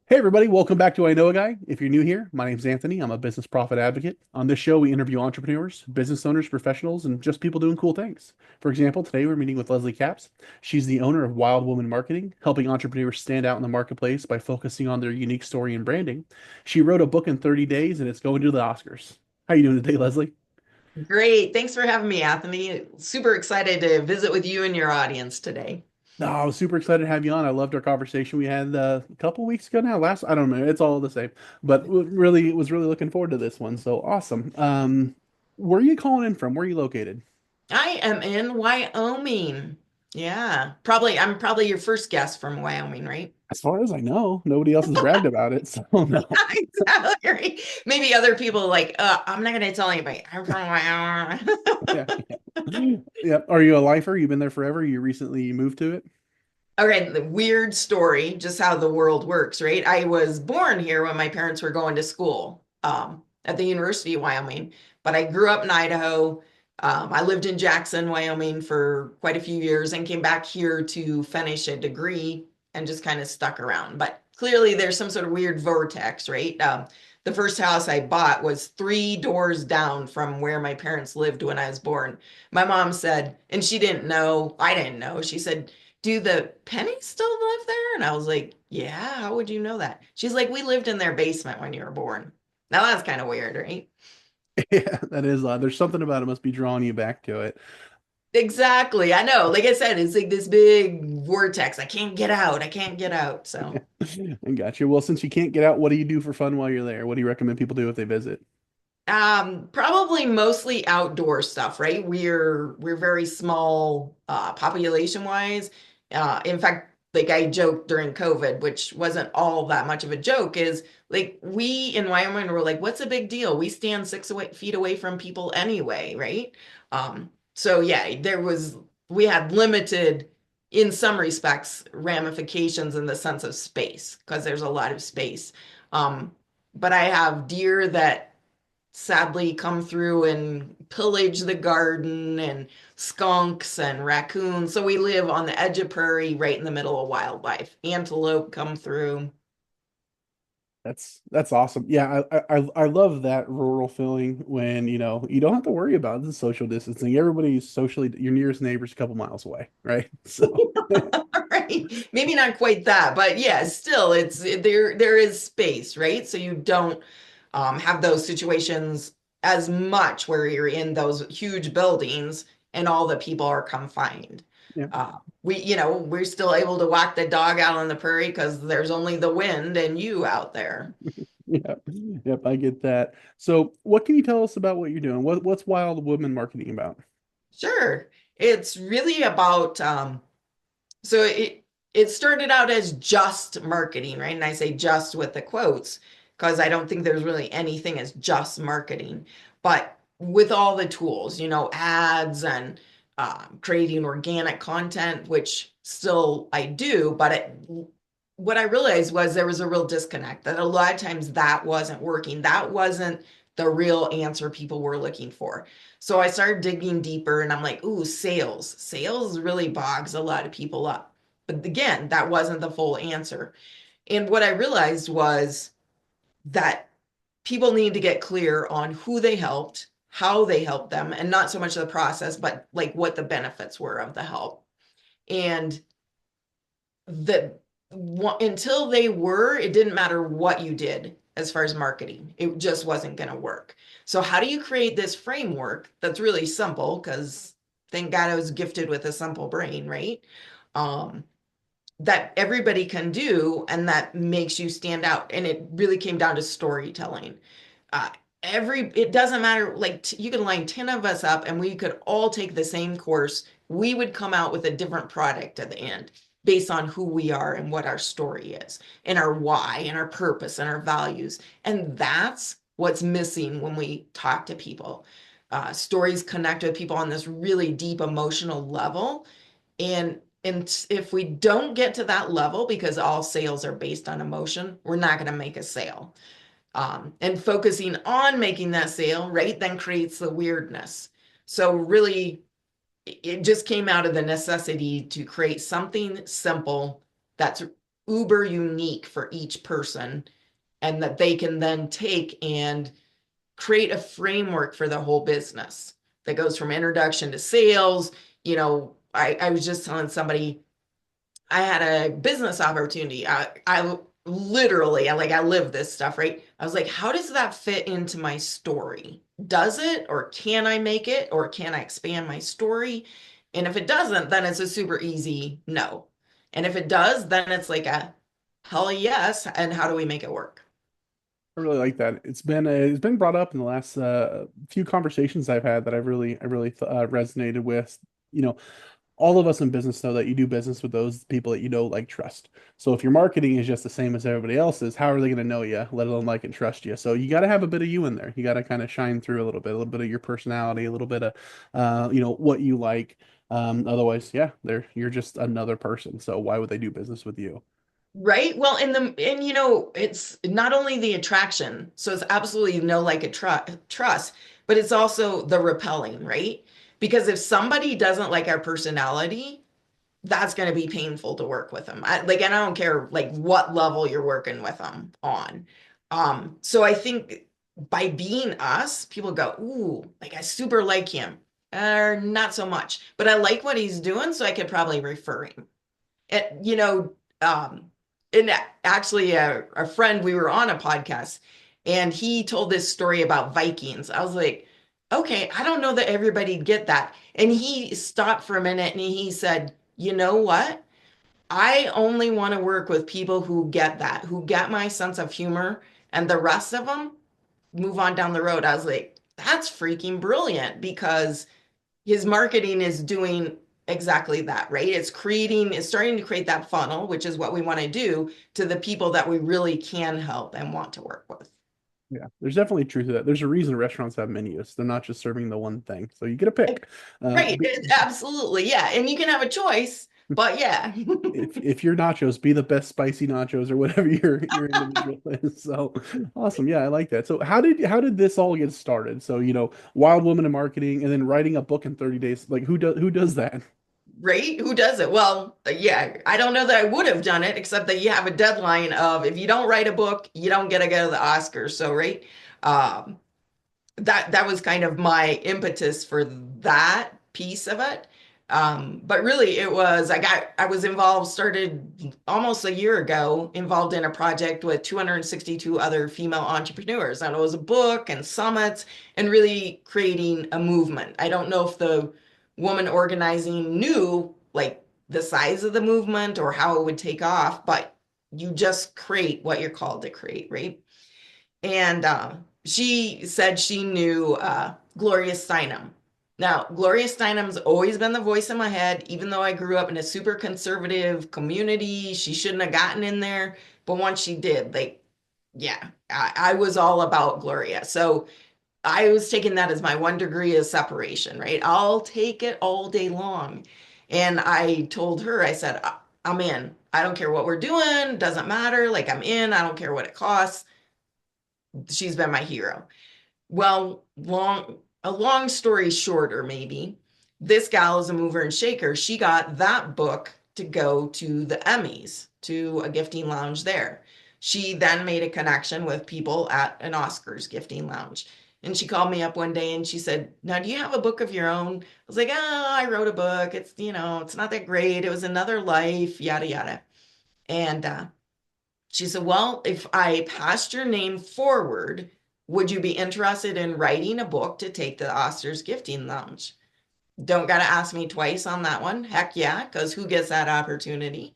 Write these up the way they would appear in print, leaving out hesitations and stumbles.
Hey everybody, welcome back to I Know a Guy. If you're new here, my name's Anthony. I'm a business profit advocate. On this show, we interview entrepreneurs, business owners, professionals, and just people doing cool things. For example, today we're meeting with Leslie Capps. She's the owner of Wild Woman Marketing, helping entrepreneurs stand out in the marketplace by focusing on their unique story and branding. She wrote a book in 30 days and it's going to the Oscars. How you doing today, Leslie? Great. Thanks for having me, Anthony. Super excited to visit with you and your audience today. No, I was super excited to have you on. I loved our conversation we had a couple weeks ago now. I don't know, it's all the same, but really, was really looking forward to this one. So awesome. Where are you calling in from? Where are you located? I am in Wyoming. Yeah. I'm probably your first guest from Wyoming, right? As far as I know, nobody else has bragged about it. So no. Exactly. Right. Maybe other people like, I'm not gonna tell anybody. I'm from Wyoming. Yeah, yeah. Yeah. Are you a lifer? You've been there forever? You recently moved to it? Okay, the weird story, just how the world works, right? I was born here when my parents were going to school at the University of Wyoming, but I grew up in Idaho. I lived in Jackson, Wyoming for quite a few years and came back here to finish a degree and just kind of stuck around. But clearly, there's some sort of weird vortex, right? The first house I bought was three doors down from where my parents lived when I was born. My mom said, and she didn't know, I didn't know, she said, do the Pennies still live there? And I was like, yeah, how would you know that? She's like, we lived in their basement when you were born. Now that's kind of weird, right? Yeah, that is odd. There's something about it must be drawing you back to it. Exactly. I know. Like I said, it's like this big vortex. I can't get out. I can't get out. So, I got you. Well, since you can't get out, what do you do for fun while you're there? What do you recommend people do if they visit? probably mostly outdoor stuff, right? We're very small population wise. In fact, like I joked during COVID, which wasn't all that much of a joke, is like we in Wyoming were like, what's a big deal? We stand feet away from people anyway, right? So yeah, we had limited, in some respects, ramifications in the sense of space, because there's a lot of space. But I have deer that sadly come through and pillage the garden and skunks and raccoons. So we live on the edge of prairie right in the middle of wildlife. Antelope come through. That's awesome. Yeah, I love that rural feeling when you don't have to worry about the social distancing. Everybody's socially your nearest neighbor's a couple miles away, right? So Right. Maybe not quite that, but yeah, still there is space, right? So you don't have those situations as much where you're in those huge buildings and all the people are confined. yeah, We're still able to walk the dog out on the prairie because there's only the wind and you out there. yeah, yep, I get that. So what can you tell us about what you're doing? What's Wild Woman Marketing about? Sure. It's really about so it started out as just marketing, right? And I say just with the quotes because I don't think there's really anything as just marketing, but with all the tools, ads and creating organic content, which still I do, but what I realized was there was a real disconnect that a lot of times that wasn't working. That wasn't the real answer people were looking for. So I started digging deeper and I'm like, ooh, sales. Sales really bogs a lot of people up. But again, that wasn't the full answer. And what I realized was that people need to get clear on who they helped, how they helped them, and not so much the process, but like what the benefits were of the help. And the until they were, it didn't matter what you did as far as marketing. It just wasn't going to work. So how do you create this framework that's really simple? Because thank God I was gifted with a simple brain, right? Um, that everybody can do and that makes you stand out. And it really came down to storytelling. Uh, it doesn't matter, like you can line 10 of us up and we could all take the same course. We would come out with a different product at the end based on who we are and what our story is and our why and our purpose and our values. And that's what's missing when we talk to people. Stories connect with people on this really deep emotional level. And if we don't get to that level, because all sales are based on emotion, we're not going to make a sale. And focusing on making that sale, right, then creates the weirdness. So really, it just came out of the necessity to create something simple that's uber unique for each person, and that they can then take and create a framework for the whole business that goes from introduction to sales. I was just telling somebody I had a business opportunity. I literally, I live this stuff, right? I was like, how does that fit into my story? Does it, or can I make it, or can I expand my story? And if it doesn't, then it's a super easy no. And if it does, then it's like a hell yes. And how do we make it work? I really like that. It's been brought up in the last few conversations I've had that I really resonated with. You know, all of us in business know that you do business with those people that you know, like, trust. So if your marketing is just the same as everybody else's, how are they going to know you, let alone like and trust you? So you got to have a bit of you in there. You got to kind of shine through a little bit of your personality, a little bit of, what you like. Otherwise, yeah, you're just another person. So why would they do business with you? Right. Well, it's not only the attraction, so it's absolutely no like a trust, but it's also the repelling, right? Because if somebody doesn't like our personality, that's going to be painful to work with them. And I don't care like what level you're working with them on. So I think by being us, people go, "Ooh, like I super like him," or not so much, but I like what he's doing, so I could probably refer him. And and actually, a friend, we were on a podcast, and he told this story about Vikings. I was like, okay, I don't know that everybody get that. And he stopped for a minute and he said, you know what? I only want to work with people who get that, who get my sense of humor, and the rest of them move on down the road. I was like, that's freaking brilliant, because his marketing is doing exactly that, right? It's starting to create that funnel, which is what we want to do, to the people that we really can help and want to work with. Yeah, there's definitely truth to that. There's a reason restaurants have menus. They're not just serving the one thing. So you get a pick. Right. Absolutely. Yeah. And you can have a choice, but yeah. If your nachos, be the best spicy nachos or whatever your individual is. So awesome. Yeah, I like that. So how did this all get started? So, Wild Woman in marketing and then writing a book in 30 days. Like who does that? Right? Who does it? Well, yeah, I don't know that I would have done it, except that you have a deadline of, if you don't write a book, you don't get to go to the Oscars. So, right. Um, that was kind of my impetus for that piece of it. But really it was, I was involved, started almost a year ago, involved in a project with 262 other female entrepreneurs. And it was a book and summits and really creating a movement. I don't know if the woman organizing knew like the size of the movement or how it would take off, but you just create what you're called to create, right? And she said she knew Gloria Steinem. Now, Gloria Steinem's always been the voice in my head, even though I grew up in a super conservative community. She shouldn't have gotten in there, but once she did, like, yeah, I was all about Gloria. So I was taking that as my 1 degree of separation, right? I'll take it all day long. And I told her, I said, I'm in. I don't care what we're doing, doesn't matter. Like, I'm in. I don't care what it costs. She's been my hero. Well, a long story shorter, maybe, this gal is a mover and shaker. She got that book to go to the Emmys, to a gifting lounge there. She then made a connection with people at an Oscars gifting lounge. And she called me up one day and she said, now, do you have a book of your own? I was like, oh, I wrote a book. It's not that great. It was another life, yada, yada. And she said, well, if I passed your name forward, would you be interested in writing a book to take to the Oscars Gifting Lounge? Don't got to ask me twice on that one. Heck yeah, because who gets that opportunity?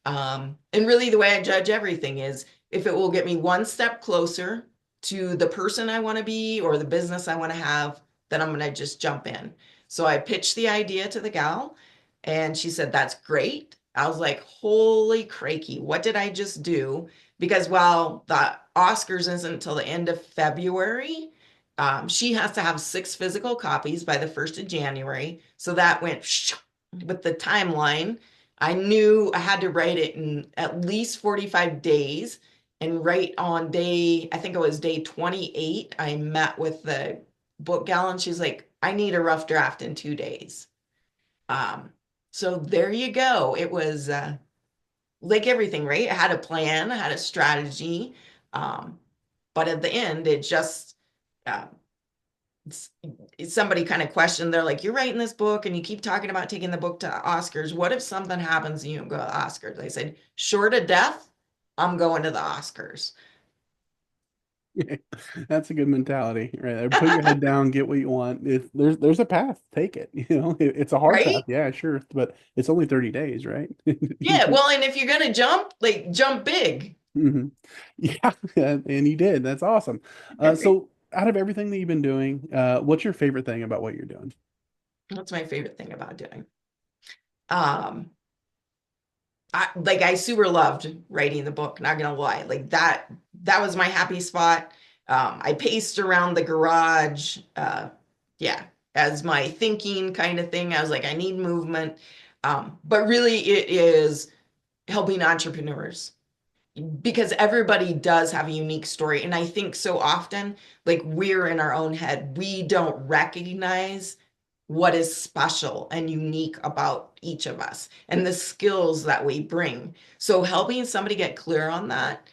And really, the way I judge everything is if it will get me one step closer to the person I want to be or the business I want to have, then I'm going to just jump in. So I pitched the idea to the gal, and she said, that's great. I was like, holy crikey, what did I just do? Because while the Oscars isn't until the end of February, she has to have 6 physical copies by the 1st of January. So that went with the timeline. I knew I had to write it in at least 45 days. And right on I think it was day 28, I met with the book gal and she's like, I need a rough draft in 2 days. Um, so there you go. It was like everything, right? I had a plan, I had a strategy. Um, but at the end, it just, uh, s- somebody kind of questioned, they're like, you're writing this book and you keep talking about taking the book to Oscars. What if something happens and you don't go to Oscars? I said, short of death, I'm going to the Oscars. That's a good mentality, right there. Put your head down, get what you want. There's a path, take it. It's a hard path, Right? yeah, sure, but it's only 30 days, right? Yeah. Well, and if you're going to jump, like jump big. hmm Yeah, and you did. That's awesome. So out of everything that you've been doing, what's your favorite thing about what you're doing? That's my favorite thing about doing. Um, I super loved writing the book, not gonna lie. Like that was my happy spot. I paced around the garage, yeah, as my thinking kind of thing. I was like, I need movement. But really it is helping entrepreneurs because everybody does have a unique story. And I think so often, like we're in our own head, we don't recognize what is special and unique about each of us and the skills that we bring. So helping somebody get clear on that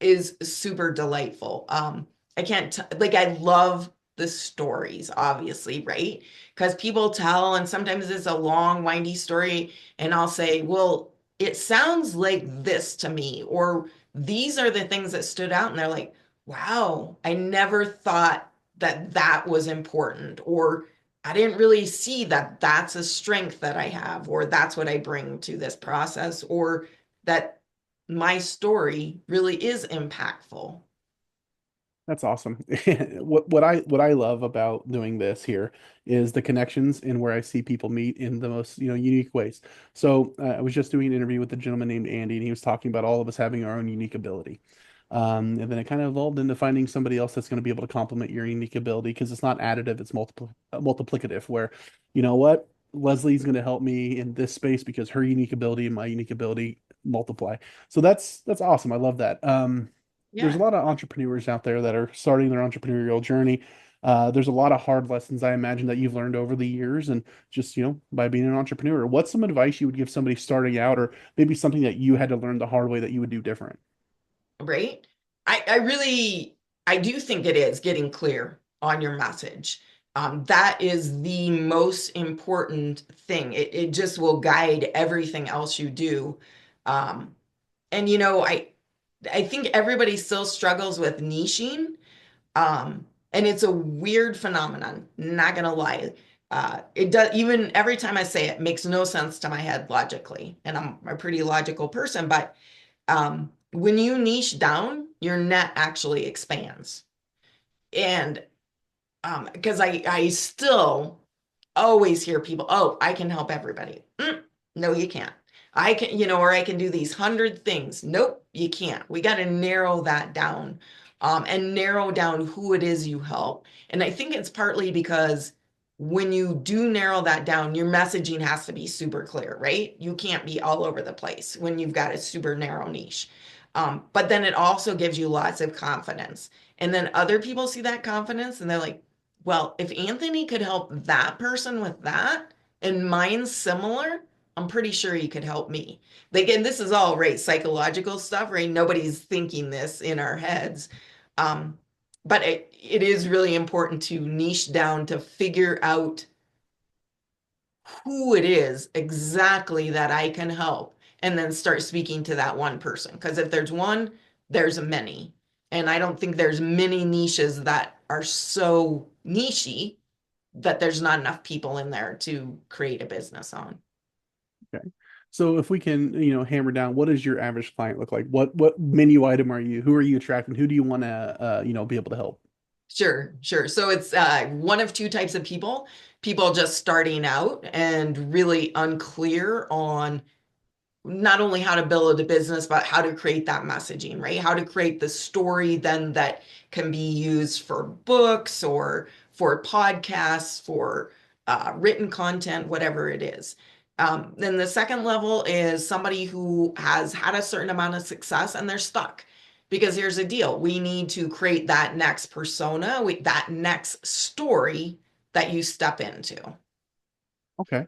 is super delightful. I can't like I love the stories, obviously, right? Because people tell, and sometimes it's a long, windy story, and I'll say, well, it sounds like this to me, or these are the things that stood out, and they're like, wow, I never thought that that was important, or I didn't really see that that's a strength that I have, or that's what I bring to this process, or that my story really is impactful. That's awesome. What I love about doing this here is the connections and where I see people meet in the most, unique ways. So I was just doing an interview with a gentleman named Andy, and he was talking about all of us having our own unique ability. And then it kind of evolved into finding somebody else that's going to be able to complement your unique ability because it's not additive, it's multiplicative. Where, you know what, Leslie's going to help me in this space because her unique ability and my unique ability multiply. So that's awesome. I love that. There's a Yeah. lot of entrepreneurs out there that are starting their entrepreneurial journey. There's a lot of hard lessons I imagine that you've learned over the years, and just by being an entrepreneur. What's some advice you would give somebody starting out, or maybe something that you had to learn the hard way that you would do different? Right? I really, I do think it is getting clear on your message. That is the most important thing. It just will guide everything else you do. Um, and I think everybody still struggles with niching. And it's a weird phenomenon, not gonna lie. It does, even every time I say it, makes no sense to my head logically. And I'm a pretty logical person, but when you niche down, your net actually expands. And because I still always hear people, oh, I can help everybody. No, you can't. I can, or I can do these 100 things. Nope, you can't. We got to narrow that down, and narrow down who it is you help. And I think it's partly because when you do narrow that down, your messaging has to be super clear, right? You can't be all over the place when you've got a super narrow niche. But then it also gives you lots of confidence. And then other people see that confidence and they're like, well, if Anthony could help that person with that and mine's similar, I'm pretty sure he could help me. Like, and this is all right, psychological stuff, right? Nobody's thinking this in our heads. Um, but it is really important to niche down to figure out who it is exactly that I can help and then start speaking to that one person. Because if there's one, there's many. And I don't think there's many niches that are so nichey that there's not enough people in there to create a business on. Okay. So if we can, hammer down, what does your average client look like? What menu item are you? Who are you attracting? Who do you want to, be able to help? Sure, sure. So it's one of two types of people, people just starting out and really unclear on not only how to build a business, but how to create that messaging, right? How to create the story then that can be used for books or for podcasts, for written content, whatever it is. Then the second level is somebody who has had a certain amount of success and they're stuck. Because here's the deal, we need to create that next persona, that next story that you step into. Okay.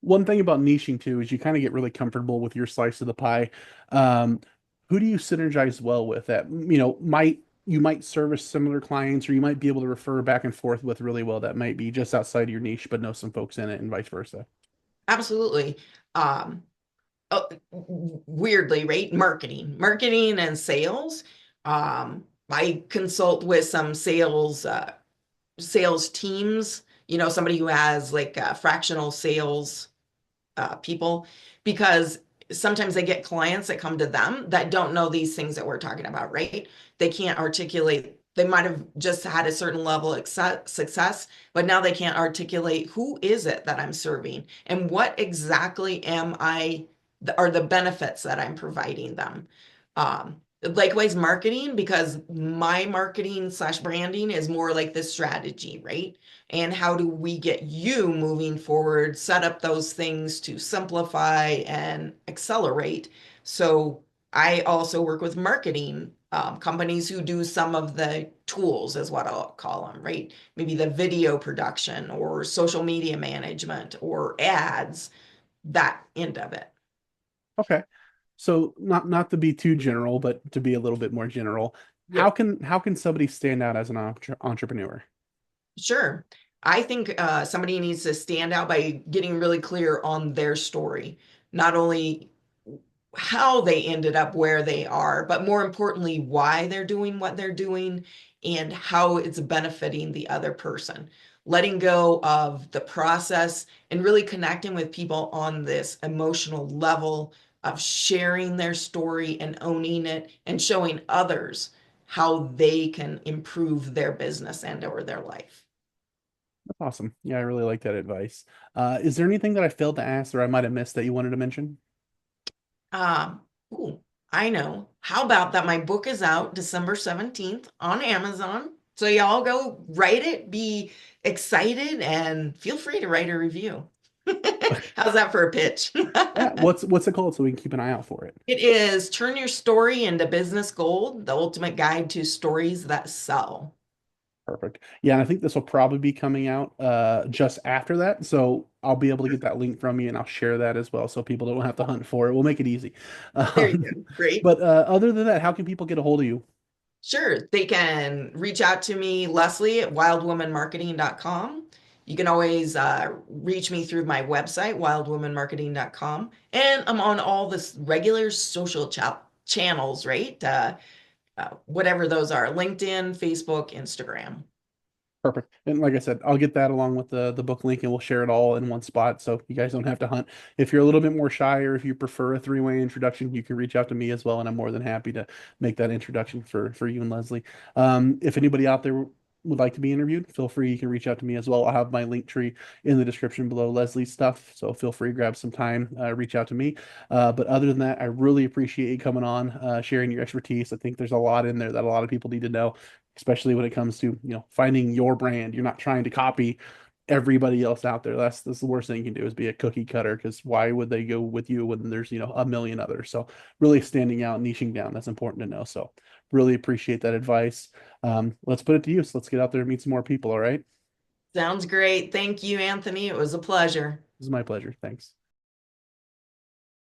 One thing about niching too is you kind of get really comfortable with your slice of the pie. Um, who do you synergize well with that, might you might service similar clients, or you might be able to refer back and forth with really well that might be just outside of your niche, but know some folks in it and vice versa. Absolutely. Um, oh, weirdly, right? Marketing and sales. I consult with some sales teams, somebody who has like fractional sales people, because sometimes they get clients that come to them that don't know these things that we're talking about, right? They can't articulate. They might have just had a certain level of success, but now they can't articulate who is it that I'm serving and what exactly are the benefits that I'm providing them. Likewise, marketing, because my marketing slash branding is more like this strategy, right? And how do we get you moving forward, set up those things to simplify and accelerate? So I also work with marketing companies who do some of the tools, is what I'll call them, right? Maybe the video production or social media management or ads, that end of it. Okay. So not to be too general, but to be a little bit more general, how Yep. can somebody stand out as an entrepreneur? Sure. I think somebody needs to stand out by getting really clear on their story, not only how they ended up where they are, but more importantly, why they're doing what they're doing and how it's benefiting the other person. Letting go of the process and really connecting with people on this emotional level of sharing their story and owning it and showing others how they can improve their business and or their life. That's awesome. Yeah, I really like that advice. Is there anything that I failed to ask or I might have missed that you wanted to mention? Um, ooh, I know. How about that? My book is out December 17th on Amazon. So y'all go write it, be excited, and feel free to write a review. How's that for a pitch? Yeah, what's it called so we can keep an eye out for it? It is Turn Your Story into Business Gold, the ultimate guide to stories that sell. Perfect. Yeah, and I think this will probably be coming out just after that. So I'll be able to get that link from you and I'll share that as well so people don't have to hunt for it. We'll make it easy. There you Um, go. Great. but other than that, how can people get a hold of you? Sure. They can reach out to me, Leslie, at wildwomanmarketing.com. You can always reach me through my website, wildwomanmarketing.com. And I'm on all the regular social channels, right? Whatever those are, LinkedIn, Facebook, Instagram. Perfect. And like I said, I'll get that along with the book link and we'll share it all in one spot so you guys don't have to hunt. If you're a little bit more shy or if you prefer a three-way introduction, you can reach out to me as well, and I'm more than happy to make that introduction for you and Leslie. If anybody out there would like to be interviewed, feel free. You can reach out to me as well. I'll have my link tree in the description below Leslie's stuff, so feel free to grab some time, reach out to me. But other than that, I really appreciate you coming on, sharing your expertise. I think there's a lot in there that a lot of people need to know, especially when it comes to, finding your brand. You're not trying to copy everybody else out there. That's the worst thing you can do, is be a cookie cutter, because why would they go with you when there's, a million others? So really standing out, niching down, that's important to know. So really appreciate that advice. Let's put it to use. Let's get out there and meet some more people. All right. Sounds great. Thank you, Anthony. It was a pleasure. This is my pleasure. Thanks.